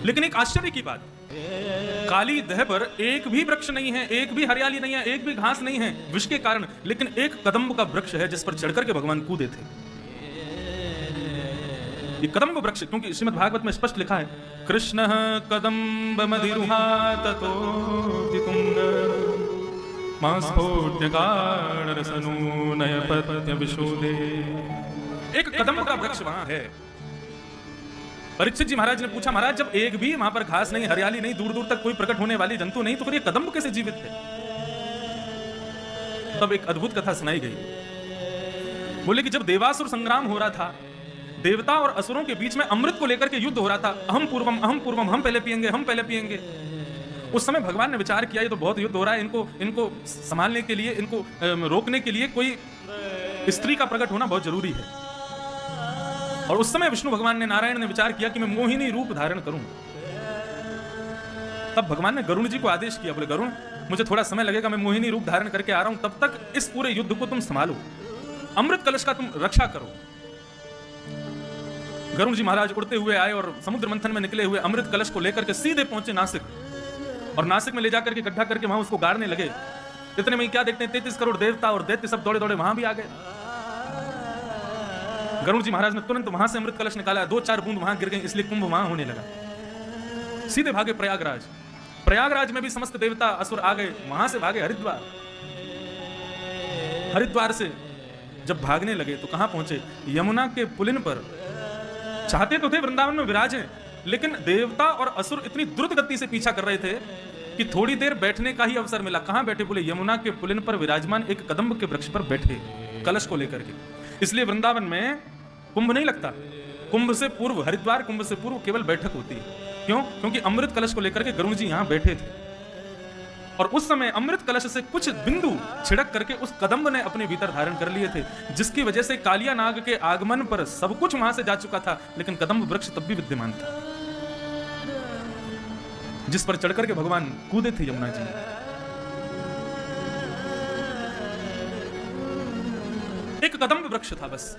लेकिन एक आश्चर्य की बात, काली दह पर एक भी वृक्ष नहीं है, एक भी हरियाली नहीं है, एक भी घास नहीं है विष के कारण, लेकिन एक कदम्ब का वृक्ष है जिस पर चढ़कर के भगवान कूदे थे। ये कदम्ब वृक्ष, क्योंकि श्रीमद् भागवत में स्पष्ट लिखा है, कृष्ण कदम्ब मदिरुहा ततो तुंग मास्फोट्यकाणरसनूनयपत्य विशोदे। एक कदम्ब का वृक्ष वहां है। परीक्षित जी महाराज ने पूछा, महाराज जब एक भी वहां पर घास नहीं, हरियाली नहीं, दूर दूर तक कोई प्रकट होने वाली जंतु नहीं, तो फिर ये कदम्ब कैसे जीवित थे? तब एक अद्भुत कथा सुनाई गई। बोले कि जब देवासुर संग्राम हो रहा था, देवता और असुरों के बीच में अमृत को लेकर के युद्ध हो रहा था, अहम पूर्वम, हम पहले पिएंगे, हम पहले पिएंगे। उस समय भगवान ने विचार किया, ये तो बहुत युद्ध हो रहा है, इनको संभालने के लिए, इनको रोकने के लिए कोई स्त्री का प्रकट होना बहुत जरूरी है। और उस समय विष्णु भगवान ने, नारायण ने विचार किया कि मैं मोहिनी रूप धारण करूं। तब भगवान ने गरुण जी को आदेश किया, बोले गरुण मुझे थोड़ा समय लगेगा, मैं मोहिनी रूप धारण करके आ रहा हूं, तब तक इस पूरे युद्ध को तुम संभालो, अमृत कलश का तुम रक्षा करो। गरुण जी महाराज उड़ते हुए आए और समुद्र मंथन में निकले हुए अमृत कलश को लेकर के सीधे पहुंचे नासिक, और नासिक में ले जाकर के गड्ढा करके वहां उसको गाड़ने लगे। इतने में क्या देखते हैं, 33 करोड़ देवता और दैत्य सब दौड़े दौड़े वहां भी आ गए। गरुड़ जी महाराज ने तुरंत वहां से अमृत कलश निकाला, 2-4 बूंद वहां गिर गई, इसलिए कुंभ वहां होने लगा। सीधे भागे प्रयागराज। प्रयागराज में भी समस्त देवता असुर आ गए, वहां से भागे हरिद्वार। हरिद्वार से जब भागने लगे तो कहां पहुंचे, यमुना के पुलिन पर। चाहते तो थे वृंदावन में विराजे, लेकिन देवता और असुर इतनी द्रुत गति से पीछा कर रहे थे कि थोड़ी देर बैठने का ही अवसर मिला। कहां बैठे, बोले यमुना के पुलिन पर विराजमान एक कदम्ब के वृक्ष पर बैठे कलश को लेकर के। इसलिए वृंदावन में कुंभ नहीं लगता, कुंभ से पूर्व, हरिद्वार कुंभ से पूर्व केवल बैठक होती है। क्यों? क्योंकि अमृत कलश को लेकर के गरुड़ जी यहां बैठे थे, और उस समय अमृत कलश से कुछ बिंदु छिड़क करके उस कदम्ब ने अपने भीतर धारण कर लिए थे, जिसकी वजह से कालिया नाग के आगमन पर सब कुछ वहां से जा चुका था, लेकिन कदम्ब वृक्ष तब भी विद्यमान था, जिस पर चढ़कर के भगवान कूदे थे यमुना जी। एक कदम्ब वृक्ष था बस।